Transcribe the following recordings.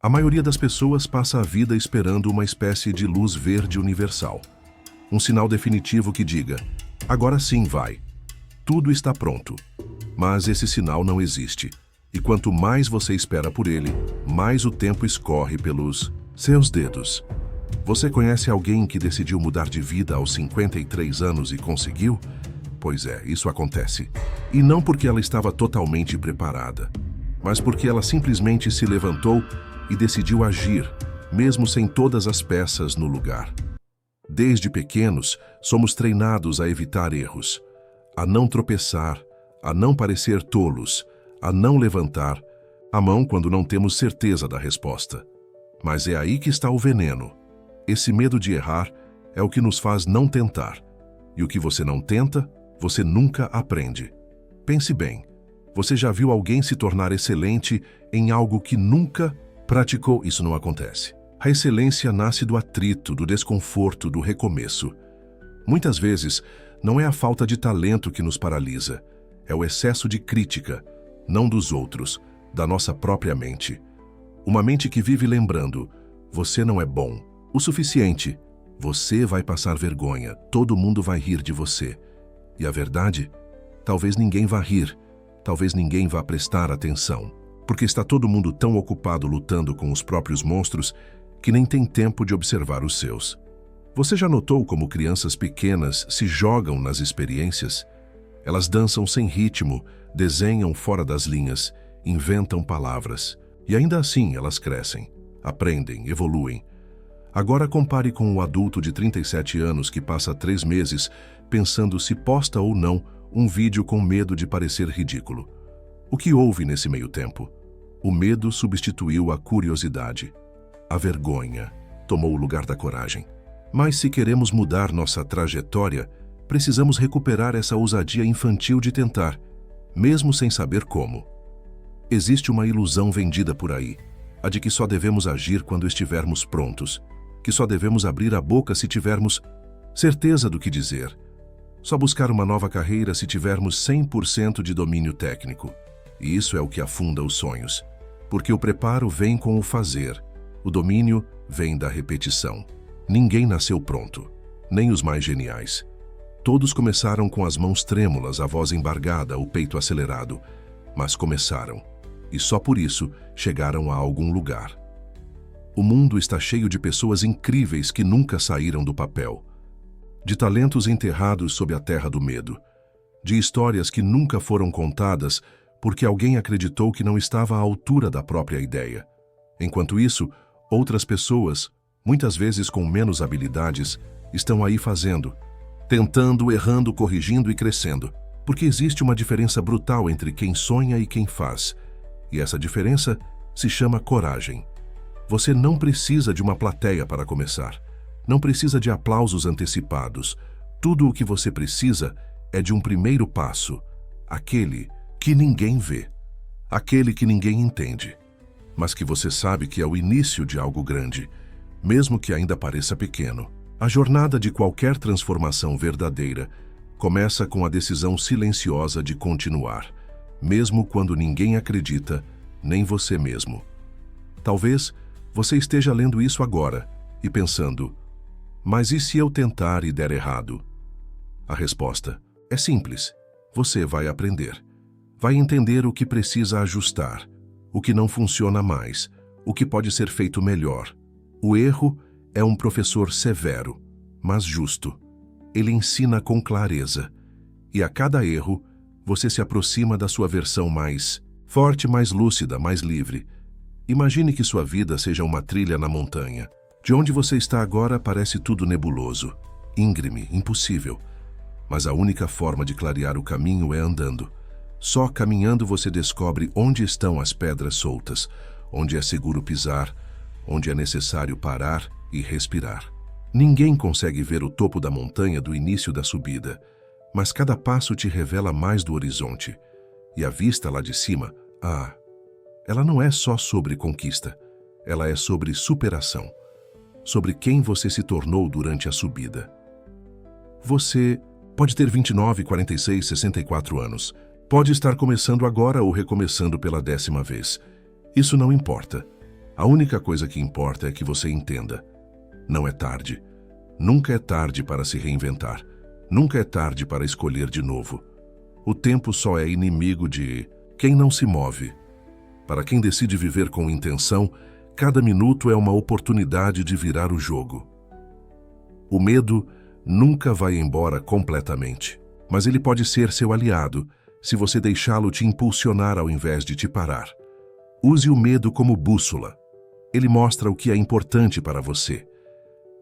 A maioria das pessoas passa a vida esperando uma espécie de luz verde universal. Um sinal definitivo que diga, agora sim vai. Tudo está pronto. Mas esse sinal não existe. E quanto mais você espera por ele, mais o tempo escorre pelos seus dedos. Você conhece alguém que decidiu mudar de vida aos 53 anos e conseguiu? Pois é, isso acontece. E não porque ela estava totalmente preparada, mas porque ela simplesmente se levantou e decidiu agir, mesmo sem todas as peças no lugar. Desde pequenos, somos treinados a evitar erros, a não tropeçar, a não parecer tolos, a não levantar a mão quando não temos certeza da resposta. Mas é aí que está o veneno. Esse medo de errar é o que nos faz não tentar. E o que você não tenta, você nunca aprende. Pense bem, você já viu alguém se tornar excelente em algo que nunca praticou? Isso não acontece. A excelência nasce do atrito, do desconforto, do recomeço. Muitas vezes, não é a falta de talento que nos paralisa, é o excesso de crítica, não dos outros, da nossa própria mente. Uma mente que vive lembrando, você não é bom o suficiente, você vai passar vergonha, todo mundo vai rir de você. E a verdade? Talvez ninguém vá rir, talvez ninguém vá prestar atenção, porque está todo mundo tão ocupado lutando com os próprios monstros que nem tem tempo de observar os seus. Você já notou como crianças pequenas se jogam nas experiências? Elas dançam sem ritmo, desenham fora das linhas, inventam palavras. E ainda assim elas crescem, aprendem, evoluem. Agora compare com o adulto de 37 anos que passa 3 meses pensando se posta ou não um vídeo com medo de parecer ridículo. O que houve nesse meio tempo? O medo substituiu a curiosidade. A vergonha tomou o lugar da coragem. Mas se queremos mudar nossa trajetória, precisamos recuperar essa ousadia infantil de tentar, mesmo sem saber como. Existe uma ilusão vendida por aí, a de que só devemos agir quando estivermos prontos, que só devemos abrir a boca se tivermos certeza do que dizer, só buscar uma nova carreira se tivermos 100% de domínio técnico. E isso é o que afunda os sonhos, porque o preparo vem com o fazer, o domínio vem da repetição. Ninguém nasceu pronto, nem os mais geniais. Todos começaram com as mãos trêmulas, a voz embargada, o peito acelerado, mas começaram, e só por isso chegaram a algum lugar. O mundo está cheio de pessoas incríveis que nunca saíram do papel, de talentos enterrados sob a terra do medo, de histórias que nunca foram contadas porque alguém acreditou que não estava à altura da própria ideia. Enquanto isso, outras pessoas, muitas vezes com menos habilidades, estão aí fazendo, tentando, errando, corrigindo e crescendo, porque existe uma diferença brutal entre quem sonha e quem faz, e essa diferença se chama coragem. Você não precisa de uma plateia para começar, não precisa de aplausos antecipados. Tudo o que você precisa é de um primeiro passo, aquele que ninguém vê, aquele que ninguém entende, mas que você sabe que é o início de algo grande, mesmo que ainda pareça pequeno. A jornada de qualquer transformação verdadeira começa com a decisão silenciosa de continuar, mesmo quando ninguém acredita, nem você mesmo. Talvez você esteja lendo isso agora e pensando, mas e se eu tentar e der errado? A resposta é simples. Você vai aprender. Vai entender o que precisa ajustar, o que não funciona mais, o que pode ser feito melhor. O erro é um professor severo, mas justo. Ele ensina com clareza. E a cada erro, você se aproxima da sua versão mais forte, mais lúcida, mais livre. Imagine que sua vida seja uma trilha na montanha. De onde você está agora parece tudo nebuloso, íngreme, impossível. Mas a única forma de clarear o caminho é andando. Só caminhando você descobre onde estão as pedras soltas, onde é seguro pisar, onde é necessário parar e respirar. Ninguém consegue ver o topo da montanha do início da subida, mas cada passo te revela mais do horizonte. E a vista lá de cima, ela não é só sobre conquista, ela é sobre superação, sobre quem você se tornou durante a subida. Você pode ter 29, 46, 64 anos, pode estar começando agora ou recomeçando pela 10ª vez. Isso não importa. A única coisa que importa é que você entenda. Não é tarde. Nunca é tarde para se reinventar. Nunca é tarde para escolher de novo. O tempo só é inimigo de quem não se move. Para quem decide viver com intenção, cada minuto é uma oportunidade de virar o jogo. O medo nunca vai embora completamente, mas ele pode ser seu aliado se você deixá-lo te impulsionar ao invés de te parar. Use o medo como bússola. Ele mostra o que é importante para você.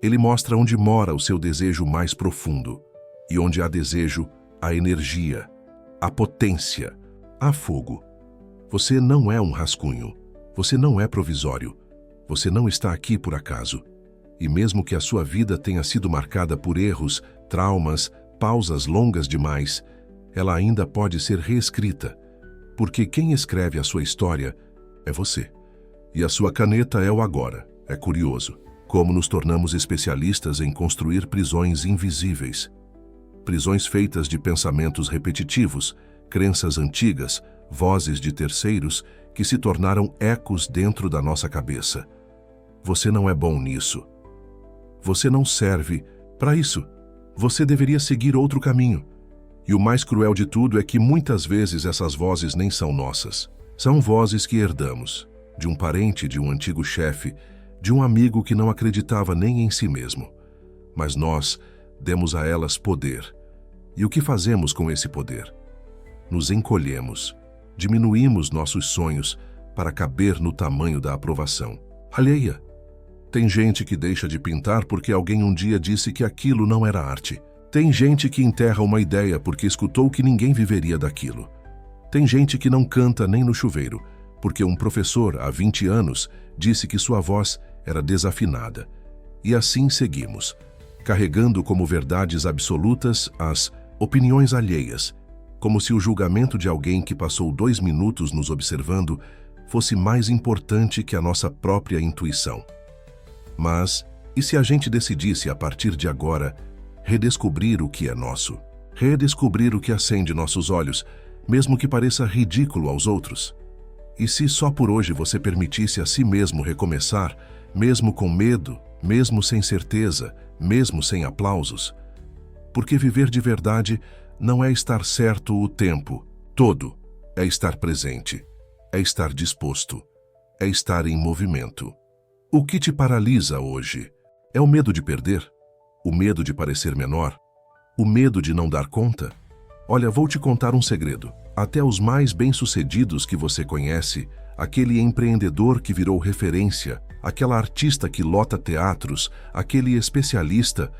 Ele mostra onde mora o seu desejo mais profundo. E onde há desejo, há energia, há potência, há fogo. Você não é um rascunho. Você não é provisório. Você não está aqui por acaso. E mesmo que a sua vida tenha sido marcada por erros, traumas, pausas longas demais, ela ainda pode ser reescrita, porque quem escreve a sua história é você. E a sua caneta é o agora. É curioso como nos tornamos especialistas em construir prisões invisíveis. Prisões feitas de pensamentos repetitivos, crenças antigas, vozes de terceiros que se tornaram ecos dentro da nossa cabeça. Você não é bom nisso. Você não serve para isso. Você deveria seguir outro caminho. E o mais cruel de tudo é que muitas vezes essas vozes nem são nossas. São vozes que herdamos, de um parente, de um antigo chefe, de um amigo que não acreditava nem em si mesmo. Mas nós demos a elas poder. E o que fazemos com esse poder? Nos encolhemos, diminuímos nossos sonhos para caber no tamanho da aprovação alheia. Tem gente que deixa de pintar porque alguém um dia disse que aquilo não era arte. Tem gente que enterra uma ideia porque escutou que ninguém viveria daquilo. Tem gente que não canta nem no chuveiro, porque um professor, há 20 anos, disse que sua voz era desafinada. E assim seguimos, carregando como verdades absolutas as opiniões alheias, como se o julgamento de alguém que passou 2 minutos nos observando fosse mais importante que a nossa própria intuição. Mas, e se a gente decidisse, a partir de agora, redescobrir o que é nosso? Redescobrir o que acende nossos olhos, mesmo que pareça ridículo aos outros? E se só por hoje você permitisse a si mesmo recomeçar, mesmo com medo, mesmo sem certeza, mesmo sem aplausos? Porque viver de verdade não é estar certo o tempo todo, é estar presente, é estar disposto, é estar em movimento. O que te paralisa hoje? É o medo de perder? O medo de parecer menor? O medo de não dar conta? Olha, vou te contar um segredo. Até os mais bem-sucedidos que você conhece, aquele empreendedor que virou referência, aquela artista que lota teatros, aquele especialista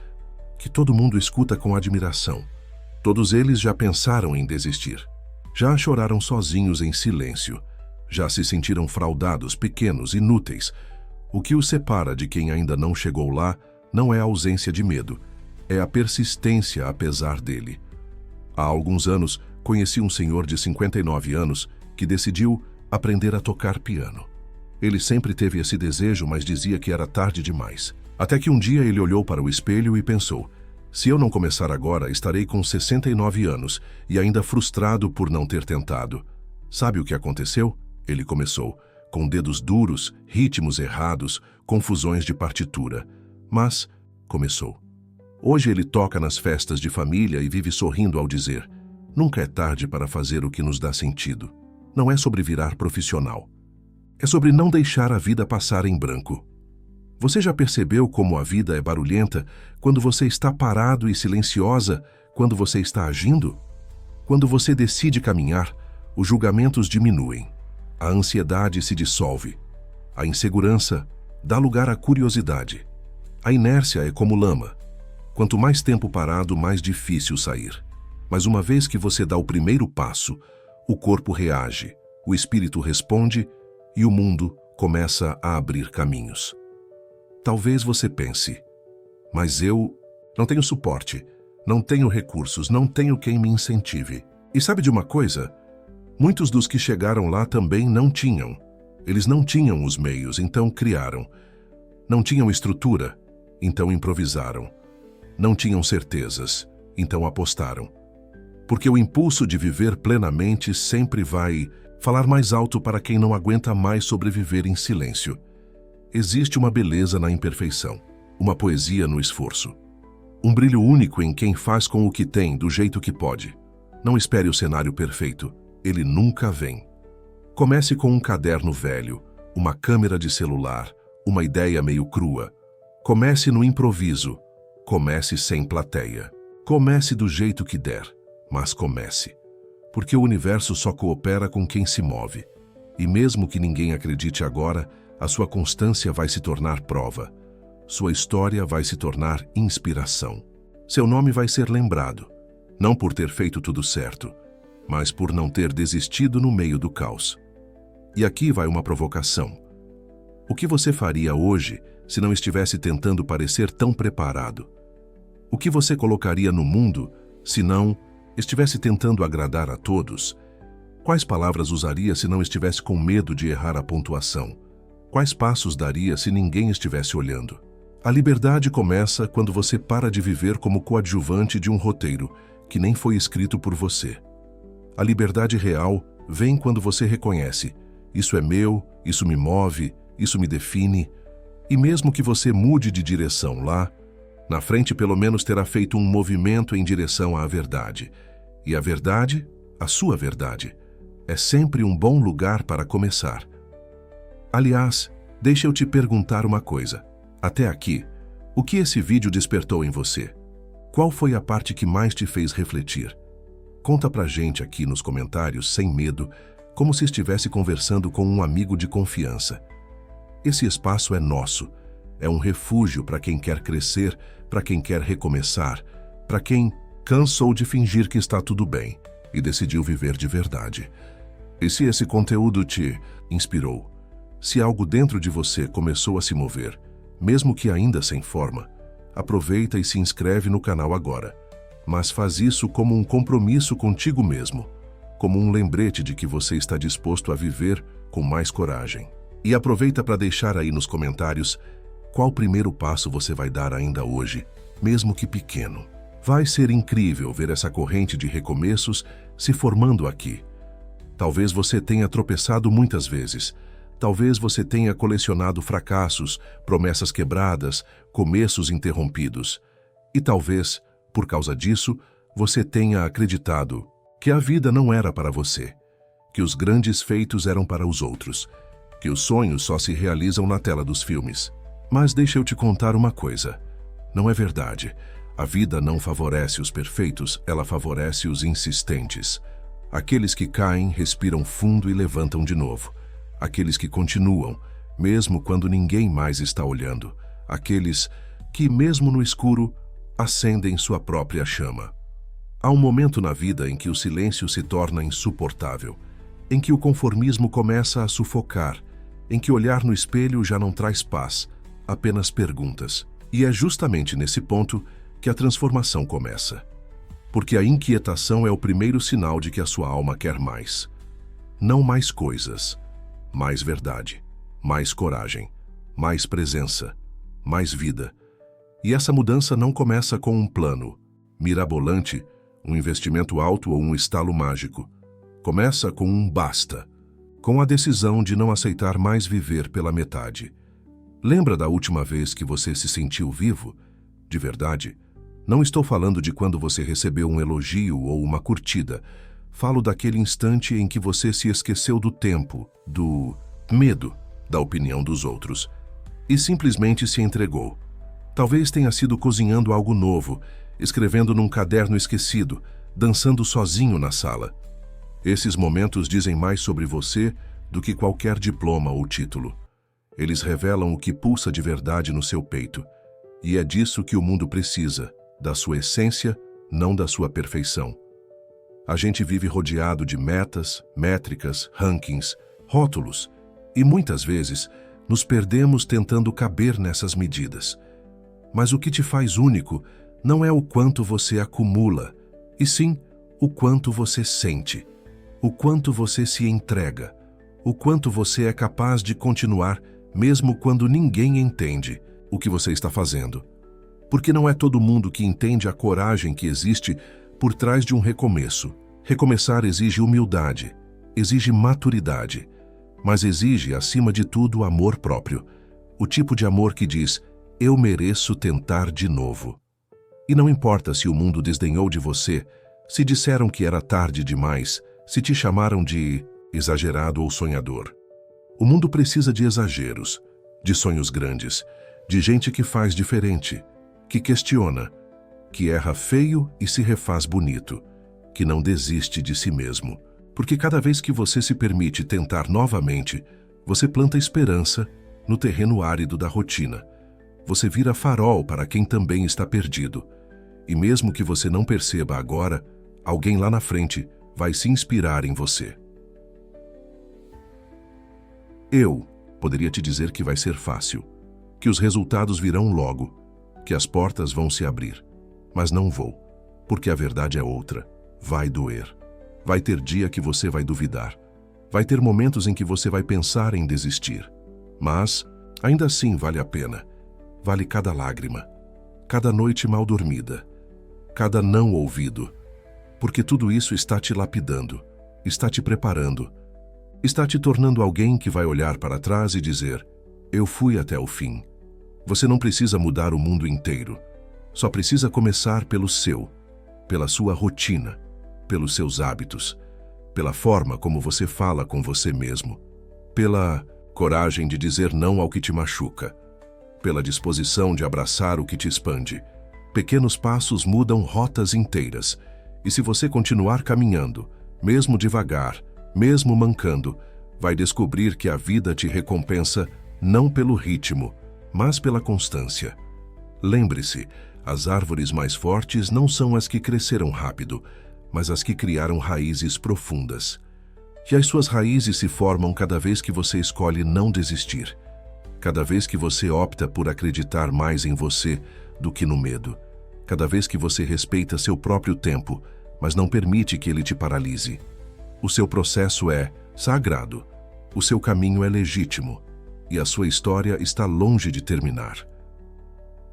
que todo mundo escuta com admiração, todos eles já pensaram em desistir. Já choraram sozinhos em silêncio. Já se sentiram fraudados, pequenos, inúteis. O que os separa de quem ainda não chegou lá não é a ausência de medo, é a persistência apesar dele. Há alguns anos, conheci um senhor de 59 anos que decidiu aprender a tocar piano. Ele sempre teve esse desejo, mas dizia que era tarde demais. Até que um dia ele olhou para o espelho e pensou: se eu não começar agora, estarei com 69 anos e ainda frustrado por não ter tentado. Sabe o que aconteceu? Ele começou, com dedos duros, ritmos errados, confusões de partitura. Mas começou. Hoje ele toca nas festas de família e vive sorrindo ao dizer: nunca é tarde para fazer o que nos dá sentido. Não é sobre virar profissional. É sobre não deixar a vida passar em branco. Você já percebeu como a vida é barulhenta quando você está parado e silenciosa quando você está agindo? Quando você decide caminhar, os julgamentos diminuem. A ansiedade se dissolve. A insegurança dá lugar à curiosidade. A inércia é como lama. Quanto mais tempo parado, mais difícil sair. Mas uma vez que você dá o primeiro passo, o corpo reage, o espírito responde e o mundo começa a abrir caminhos. Talvez você pense: mas eu não tenho suporte, não tenho recursos, não tenho quem me incentive. E sabe de uma coisa? Muitos dos que chegaram lá também não tinham. Eles não tinham os meios, então criaram. Não tinham estrutura, então improvisaram. Não tinham certezas, então apostaram. Porque o impulso de viver plenamente sempre vai falar mais alto para quem não aguenta mais sobreviver em silêncio. Existe uma beleza na imperfeição, uma poesia no esforço. Um brilho único em quem faz com o que tem do jeito que pode. Não espere o cenário perfeito, ele nunca vem. Comece com um caderno velho, uma câmera de celular, uma ideia meio crua. Comece no improviso, comece sem plateia. Comece do jeito que der, mas comece. Porque o universo só coopera com quem se move. E mesmo que ninguém acredite agora, a sua constância vai se tornar prova. Sua história vai se tornar inspiração. Seu nome vai ser lembrado, não por ter feito tudo certo, mas por não ter desistido no meio do caos. E aqui vai uma provocação. O que você faria hoje se não estivesse tentando parecer tão preparado? O que você colocaria no mundo se não estivesse tentando agradar a todos? Quais palavras usaria se não estivesse com medo de errar a pontuação? Quais passos daria se ninguém estivesse olhando? A liberdade começa quando você para de viver como coadjuvante de um roteiro que nem foi escrito por você. A liberdade real vem quando você reconhece: isso é meu, isso me move, isso me define. E mesmo que você mude de direção lá, na frente pelo menos terá feito um movimento em direção à verdade. E a verdade, a sua verdade, é sempre um bom lugar para começar. Aliás, deixa eu te perguntar uma coisa. Até aqui, o que esse vídeo despertou em você? Qual foi a parte que mais te fez refletir? Conta pra gente aqui nos comentários, sem medo, como se estivesse conversando com um amigo de confiança. Esse espaço é nosso. É um refúgio para quem quer crescer, para quem quer recomeçar, para quem cansou de fingir que está tudo bem e decidiu viver de verdade. E se esse conteúdo te inspirou, se algo dentro de você começou a se mover, mesmo que ainda sem forma, aproveita e se inscreve no canal agora. Mas faz isso como um compromisso contigo mesmo, como um lembrete de que você está disposto a viver com mais coragem. E aproveita para deixar aí nos comentários qual primeiro passo você vai dar ainda hoje, mesmo que pequeno. Vai ser incrível ver essa corrente de recomeços se formando aqui. Talvez você tenha tropeçado muitas vezes. Talvez você tenha colecionado fracassos, promessas quebradas, começos interrompidos. E talvez, por causa disso, você tenha acreditado que a vida não era para você, que os grandes feitos eram para os outros, que os sonhos só se realizam na tela dos filmes. Mas deixa eu te contar uma coisa. Não é verdade. A vida não favorece os perfeitos, ela favorece os insistentes. Aqueles que caem, respiram fundo e levantam de novo. Aqueles que continuam, mesmo quando ninguém mais está olhando. Aqueles que, mesmo no escuro, acendem sua própria chama. Há um momento na vida em que o silêncio se torna insuportável, em que o conformismo começa a sufocar, em que olhar no espelho já não traz paz, apenas perguntas. E é justamente nesse ponto que a transformação começa. Porque a inquietação é o primeiro sinal de que a sua alma quer mais. Não mais coisas, mais verdade, mais coragem, mais presença, mais vida. E essa mudança não começa com um plano mirabolante, um investimento alto ou um estalo mágico. Começa com um basta, com a decisão de não aceitar mais viver pela metade. Lembra da última vez que você se sentiu vivo? De verdade? Não estou falando de quando você recebeu um elogio ou uma curtida. Falo daquele instante em que você se esqueceu do tempo, do medo, da opinião dos outros, e simplesmente se entregou. Talvez tenha sido cozinhando algo novo, escrevendo num caderno esquecido, dançando sozinho na sala. Esses momentos dizem mais sobre você do que qualquer diploma ou título. Eles revelam o que pulsa de verdade no seu peito. E é disso que o mundo precisa, da sua essência, não da sua perfeição. A gente vive rodeado de metas, métricas, rankings, rótulos, e muitas vezes nos perdemos tentando caber nessas medidas. Mas o que te faz único não é o quanto você acumula, e sim o quanto você sente, o quanto você se entrega, o quanto você é capaz de continuar mesmo quando ninguém entende o que você está fazendo. Porque não é todo mundo que entende a coragem que existe por trás de um recomeço. Recomeçar exige humildade, exige maturidade, mas exige, acima de tudo, amor próprio. O tipo de amor que diz, eu mereço tentar de novo. E não importa se o mundo desdenhou de você, se disseram que era tarde demais, se te chamaram de exagerado ou sonhador. O mundo precisa de exageros, de sonhos grandes, de gente que faz diferente, que questiona, que erra feio e se refaz bonito, que não desiste de si mesmo. Porque cada vez que você se permite tentar novamente, você planta esperança no terreno árido da rotina. Você vira farol para quem também está perdido. E mesmo que você não perceba agora, alguém lá na frente vai se inspirar em você. Eu poderia te dizer que vai ser fácil, que os resultados virão logo, que as portas vão se abrir. Mas não vou, porque a verdade é outra. Vai doer. Vai ter dia que você vai duvidar. Vai ter momentos em que você vai pensar em desistir. Mas, ainda assim, vale a pena. Vale cada lágrima, cada noite mal dormida, cada não ouvido. Porque tudo isso está te lapidando, está te preparando, está te tornando alguém que vai olhar para trás e dizer, eu fui até o fim. Você não precisa mudar o mundo inteiro. Só precisa começar pelo seu, pela sua rotina, pelos seus hábitos, pela forma como você fala com você mesmo, pela coragem de dizer não ao que te machuca, pela disposição de abraçar o que te expande. Pequenos passos mudam rotas inteiras, e se você continuar caminhando, mesmo devagar, mesmo mancando, vai descobrir que a vida te recompensa não pelo ritmo, mas pela constância. Lembre-se, as árvores mais fortes não são as que cresceram rápido, mas as que criaram raízes profundas. E as suas raízes se formam cada vez que você escolhe não desistir. Cada vez que você opta por acreditar mais em você do que no medo. Cada vez que você respeita seu próprio tempo, mas não permite que ele te paralise. O seu processo é sagrado, o seu caminho é legítimo e a sua história está longe de terminar.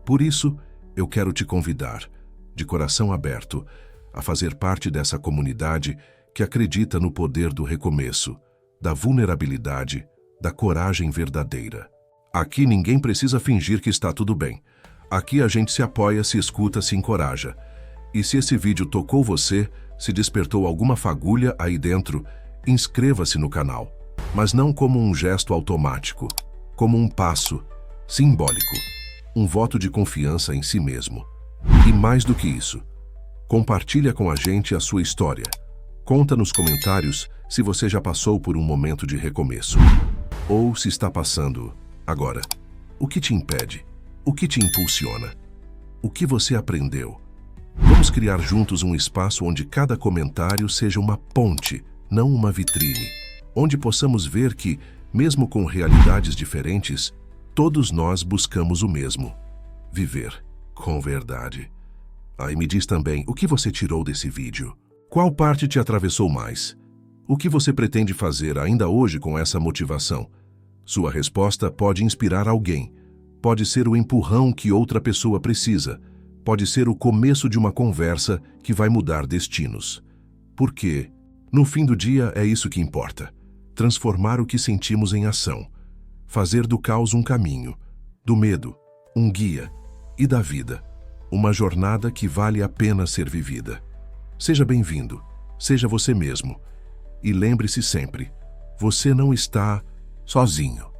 Por isso, eu quero te convidar, de coração aberto, a fazer parte dessa comunidade que acredita no poder do recomeço, da vulnerabilidade, da coragem verdadeira. Aqui ninguém precisa fingir que está tudo bem. Aqui a gente se apoia, se escuta, se encoraja. E se esse vídeo tocou você, se despertou alguma fagulha aí dentro, inscreva-se no canal. Mas não como um gesto automático, como um passo simbólico, um voto de confiança em si mesmo. E mais do que isso, compartilha com a gente a sua história. Conta nos comentários se você já passou por um momento de recomeço. Ou se está passando agora. O que te impede? O que te impulsiona? O que você aprendeu? Vamos criar juntos um espaço onde cada comentário seja uma ponte, não uma vitrine. Onde possamos ver que, mesmo com realidades diferentes, todos nós buscamos o mesmo: viver com verdade. E me diz também, o que você tirou desse vídeo? Qual parte te atravessou mais? O que você pretende fazer ainda hoje com essa motivação? Sua resposta pode inspirar alguém. Pode ser o empurrão que outra pessoa precisa. Pode ser o começo de uma conversa que vai mudar destinos. Porque, no fim do dia, é isso que importa. Transformar o que sentimos em ação. Fazer do caos um caminho, do medo um guia e da vida uma jornada que vale a pena ser vivida. Seja bem-vindo, seja você mesmo. E lembre-se sempre, você não está sozinho.